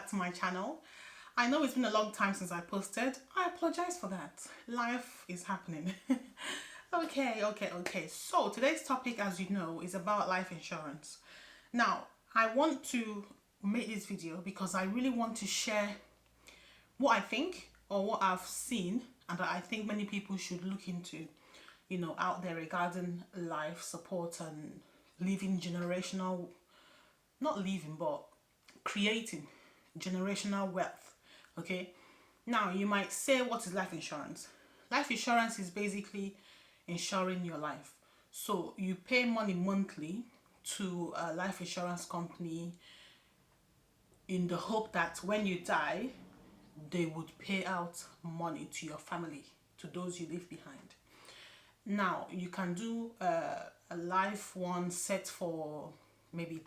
back to my channel. I know it's been a long time since I posted. I apologize for that. Life is happening. Okay. So today's topic, as you know, is about life insurance. Now, I want to make this video because I really want to share what I think or what I've seen and that I think many people should look into, out there regarding life support and living generational, not living, but creating generational wealth. Okay. Now, you might say, what is life insurance? Life insurance is basically insuring your life. So you pay money monthly to a life insurance company in the hope that when you die, they would pay out money to your family, to those you leave behind. Now, you can do a life one set for maybe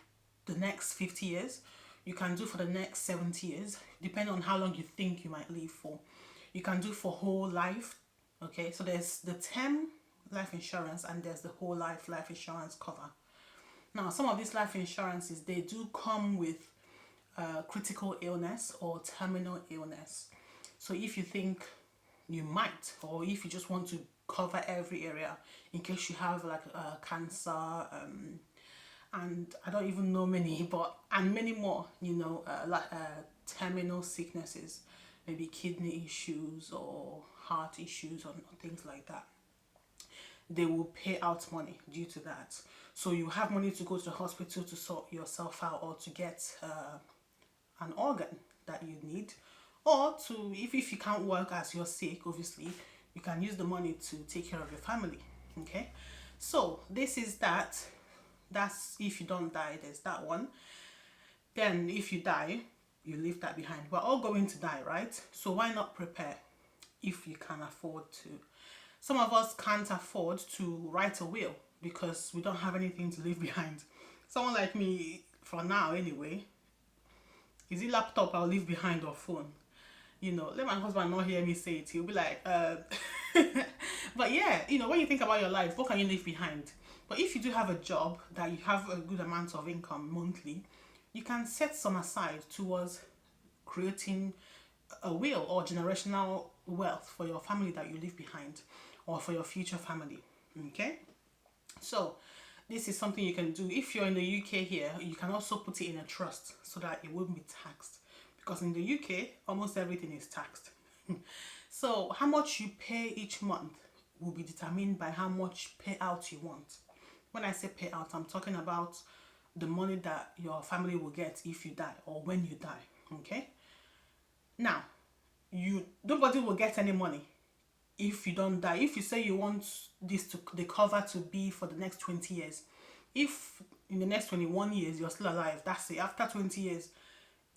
the next 50 years. You can do for the next 70 years, depending on how long you think you might live for. You can do for whole life. Okay, so there's the term life insurance and there's the whole life insurance cover. Now, some of these life insurances, they do come with critical illness or terminal illness. So if you think you might, or if you just want to cover every area in case you have like cancer, and I don't even know many, and many more, terminal sicknesses, maybe kidney issues or heart issues or things like that. They will pay out money due to that. So you have money to go to the hospital to sort yourself out or to get an organ that you need, or to, if you can't work as you're sick, obviously, you can use the money to take care of your family. Okay, so this is that. That's if you don't die, there's that one. Then if you die, you leave that behind. We're all going to die, right? So why not prepare if you can afford to? Some of us can't afford to write a will because we don't have anything to leave behind. Someone like me, for now anyway, is it laptop I'll leave behind or phone? Let my husband not hear me say it. He'll be like, but yeah, when you think about your life, what can you leave behind? But if you do have a job that you have a good amount of income monthly, you can set some aside towards creating a will or generational wealth for your family that you leave behind or for your future family. Okay? So this is something you can do. If you're in the UK here, you can also put it in a trust so that it won't be taxed. Because in the UK, almost everything is taxed. So how much you pay each month will be determined by how much payout you want. When I say payout, I'm talking about the money that your family will get if you die or when you die. Okay? Now, nobody will get any money if you don't die. If you say you want the cover to be for the next 20 years, if in the next 21 years you're still alive, that's it. After 20 years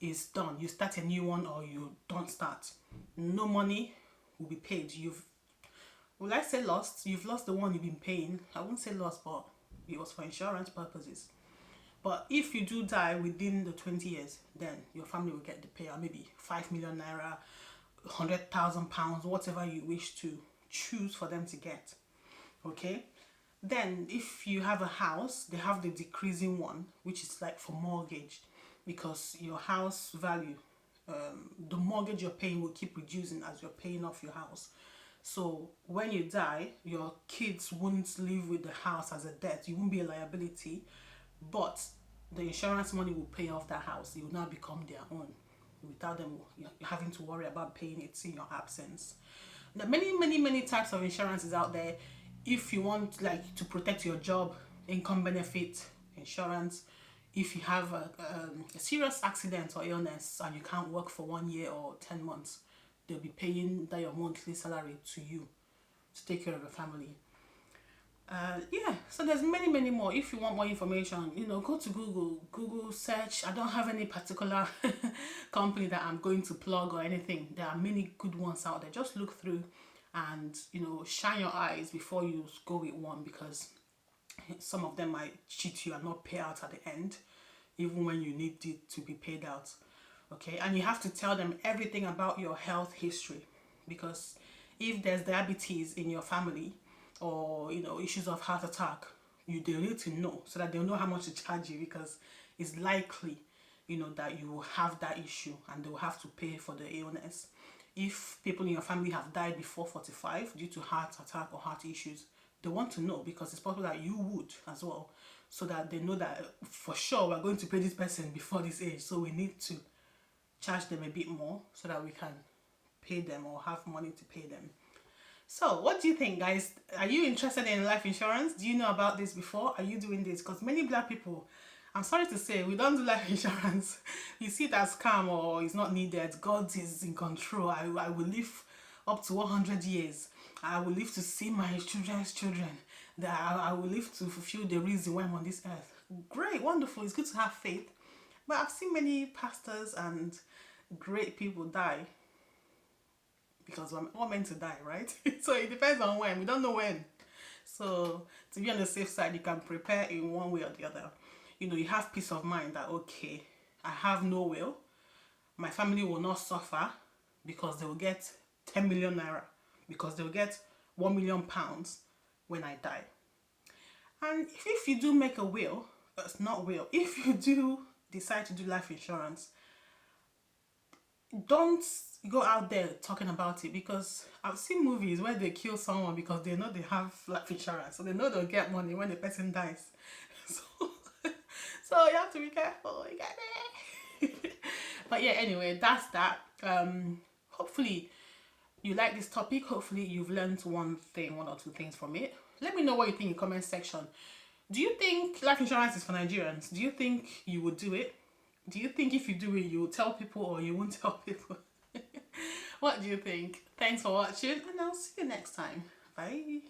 is done, you start a new one or you don't start, no money will be paid. Will I say lost? You've lost the one you've been paying. I won't say lost, but it was for insurance purposes. But if you do die within the 20 years, then your family will get the payout, maybe 5 million naira, 100,000 pounds, whatever you wish to choose for them to get. Okay? Then if you have a house, they have the decreasing one, which is like for mortgage, because your house value, the mortgage you're paying will keep reducing as you're paying off your house. So when you die, your kids won't live with the house as a debt. You won't be a liability, but the insurance money will pay off that house. It will now become their own without them having to worry about paying it in your absence. There are many types of insurances out there. If you want to protect your job, income benefit insurance. If you have a serious accident or illness and you can't work for 1 year or 10 months, they'll be paying that your monthly salary to you to take care of your family. Yeah, so there's many more. If you want more information, go to Google search. I don't have any particular company that I'm going to plug or anything. There are many good ones out there. Just look through and shine your eyes before you go with one, because some of them might cheat you and not pay out at the end, even when you need it to be paid out. Okay, and you have to tell them everything about your health history, because if there's diabetes in your family or issues of heart attack, they'll need to know so that they'll know how much to charge you, because it's likely you know, that you will have that issue and they will have to pay for the illness. If people in your family have died before 45 due to heart attack or heart issues, they want to know because it's possible that you would as well, so that they know that for sure we're going to pay this person before this age, so we need to charge them a bit more so that we can pay them or have money to pay them. So what do you think, guys? Are you interested in life insurance? Do you know about this before? Are you doing this? Because many black people, I'm sorry to say, we don't do life insurance. You see it as scam or it's not needed. God is in control. I will live up to 100 years. I will live to see my children's children. That I will live to fulfill the reason why I'm on this earth. Great, wonderful. It's good to have faith. But I've seen many pastors and great people die because we're meant to die, right? So it depends on when. We don't know when. So to be on the safe side, you can prepare in one way or the other. You know, you have peace of mind that, okay, I have no will. My family will not suffer because they will get 10 million naira, because they will get 1 million pounds when I die. And if you do make a will, it's not will, if you do decide to do life insurance, don't go out there talking about it, because I've seen movies where they kill someone because they know they have life insurance, so they know they'll get money when the person dies. So you have to be careful. You get it? But yeah, anyway, that's that. Hopefully you like this topic. Hopefully you've learned one or two things from it. Let me know what you think in the comment section. Do you think life insurance is for Nigerians? Do you think you would do it? Do you think if you do it, you will tell people or you won't tell people? What do you think? Thanks for watching, and I'll see you next time. Bye.